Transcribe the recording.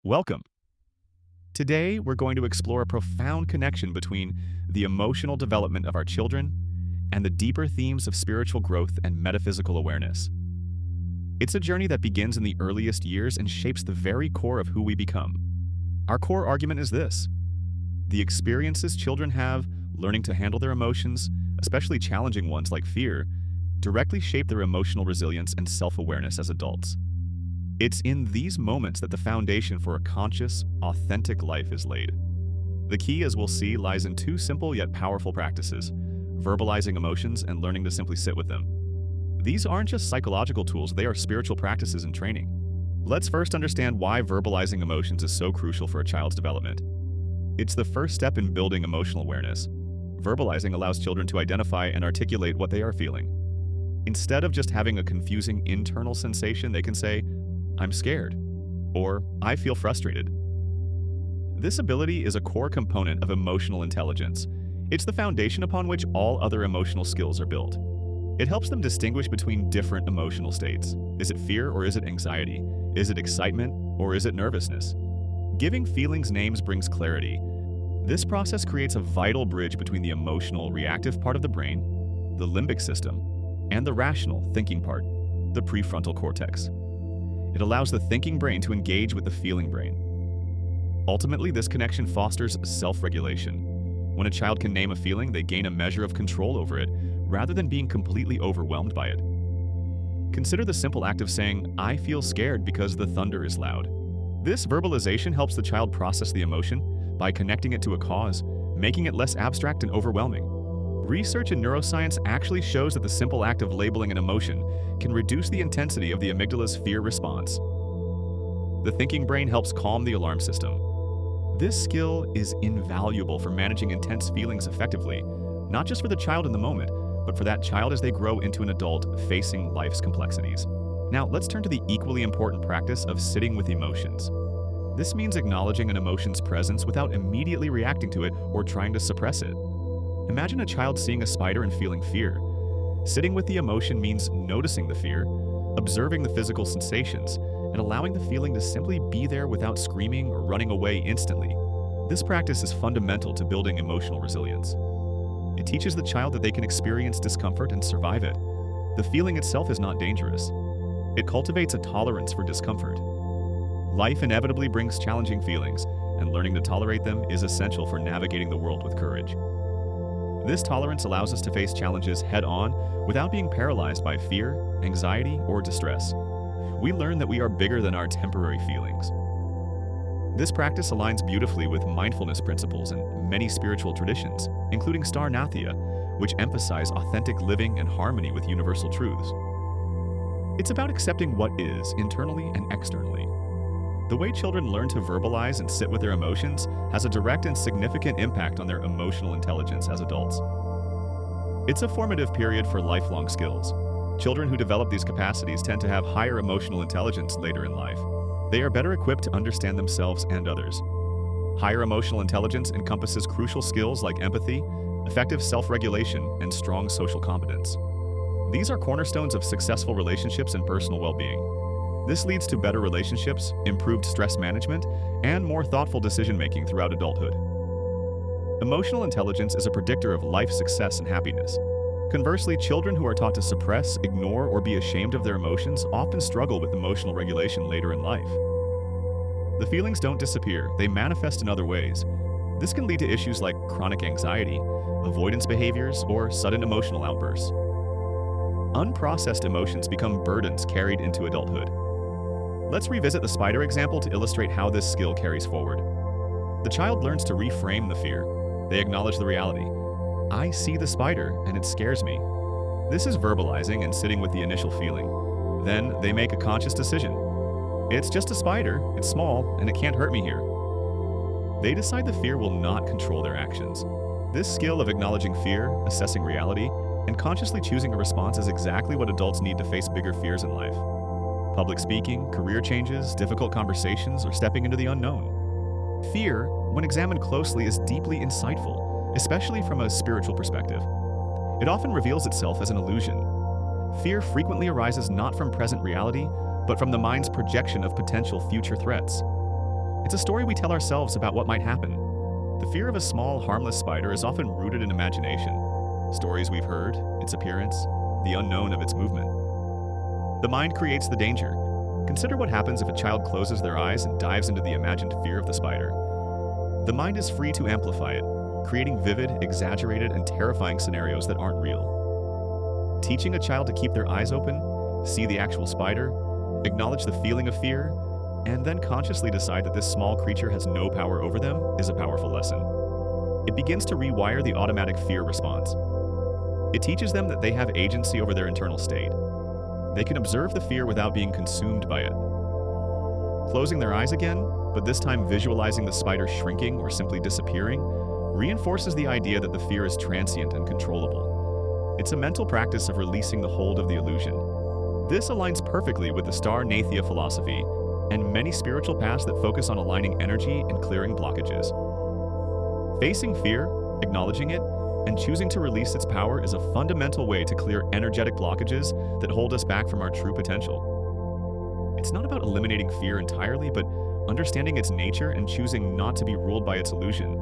Welcome. Today, we're going to explore a profound connection between the emotional development of our children and the deeper themes of spiritual growth and metaphysical awareness. It's a journey that begins in the earliest years and shapes the very core of who we become. Our core argument is this: the experiences children have learning to handle their emotions, especially challenging ones like fear, directly shape their emotional resilience and self-awareness as adults. It's in these moments that the foundation for a conscious, authentic life is laid. The key, as we'll see, lies in two simple yet powerful practices: verbalizing emotions and learning to simply sit with them. These aren't just psychological tools, they are spiritual practices and training. Let's first understand why verbalizing emotions is so crucial for a child's development. It's the first step in building emotional awareness. Verbalizing allows children to identify and articulate what they are feeling. Instead of just having a confusing internal sensation, they can say, "I'm scared," or "I feel frustrated." This ability is a core component of emotional intelligence. It's the foundation upon which all other emotional skills are built. It helps them distinguish between different emotional states. Is it fear or is it anxiety? Is it excitement or is it nervousness? Giving feelings names brings clarity. This process creates a vital bridge between the emotional, reactive part of the brain, the limbic system, and the rational, thinking part, the prefrontal cortex. It allows the thinking brain to engage with the feeling brain. Ultimately, this connection fosters self-regulation. When a child can name a feeling, they gain a measure of control over it, rather than being completely overwhelmed by it. Consider the simple act of saying, "I feel scared because the thunder is loud." This verbalization helps the child process the emotion by connecting it to a cause, making it less abstract and overwhelming. Research in neuroscience actually shows that the simple act of labeling an emotion can reduce the intensity of the amygdala's fear response. The thinking brain helps calm the alarm system. This skill is invaluable for managing intense feelings effectively, not just for the child in the moment, but for that child as they grow into an adult facing life's complexities. Now, let's turn to the equally important practice of sitting with emotions. This means acknowledging an emotion's presence without immediately reacting to it or trying to suppress it. Imagine a child seeing a spider and feeling fear. Sitting with the emotion means noticing the fear, observing the physical sensations, and allowing the feeling to simply be there without screaming or running away instantly. This practice is fundamental to building emotional resilience. It teaches the child that they can experience discomfort and survive it. The feeling itself is not dangerous. It cultivates a tolerance for discomfort. Life inevitably brings challenging feelings, and learning to tolerate them is essential for navigating the world with courage. This tolerance allows us to face challenges head-on without being paralyzed by fear, anxiety, or distress. We learn that we are bigger than our temporary feelings. This practice aligns beautifully with mindfulness principles and many spiritual traditions, including Star.nathia, which emphasize authentic living and harmony with universal truths. It's about accepting what is, internally and externally. The way children learn to verbalize and sit with their emotions has a direct and significant impact on their emotional intelligence as adults. It's a formative period for lifelong skills. Children who develop these capacities tend to have higher emotional intelligence later in life. They are better equipped to understand themselves and others. Higher emotional intelligence encompasses crucial skills like empathy, effective self-regulation, and strong social competence. These are cornerstones of successful relationships and personal well-being. This leads to better relationships, improved stress management, and more thoughtful decision-making throughout adulthood. Emotional intelligence is a predictor of life success and happiness. Conversely, children who are taught to suppress, ignore, or be ashamed of their emotions often struggle with emotional regulation later in life. The feelings don't disappear, they manifest in other ways. This can lead to issues like chronic anxiety, avoidance behaviors, or sudden emotional outbursts. Unprocessed emotions become burdens carried into adulthood. Let's revisit the spider example to illustrate how this skill carries forward. The child learns to reframe the fear. They acknowledge the reality. "I see the spider, and it scares me." This is verbalizing and sitting with the initial feeling. Then they make a conscious decision. "It's just a spider, it's small, and it can't hurt me here." They decide the fear will not control their actions. This skill of acknowledging fear, assessing reality, and consciously choosing a response is exactly what adults need to face bigger fears in life. Public speaking, career changes, difficult conversations, or stepping into the unknown. Fear, when examined closely, is deeply insightful, especially from a spiritual perspective. It often reveals itself as an illusion. Fear frequently arises not from present reality, but from the mind's projection of potential future threats. It's a story we tell ourselves about what might happen. The fear of a small, harmless spider is often rooted in imagination. Stories we've heard, its appearance, the unknown of its movement. The mind creates the danger. Consider what happens if a child closes their eyes and dives into the imagined fear of the spider. The mind is free to amplify it, creating vivid, exaggerated, and terrifying scenarios that aren't real. Teaching a child to keep their eyes open, see the actual spider, acknowledge the feeling of fear, and then consciously decide that this small creature has no power over them is a powerful lesson. It begins to rewire the automatic fear response. It teaches them that they have agency over their internal state. They can observe the fear without being consumed by it. Closing their eyes again, but this time visualizing the spider shrinking or simply disappearing, reinforces the idea that the fear is transient and controllable. It's a mental practice of releasing the hold of the illusion. This aligns perfectly with the Star.nathia philosophy and many spiritual paths that focus on aligning energy and clearing blockages. Facing fear, acknowledging it, and choosing to release its power is a fundamental way to clear energetic blockages that hold us back from our true potential. It's not about eliminating fear entirely, but understanding its nature and choosing not to be ruled by its illusion.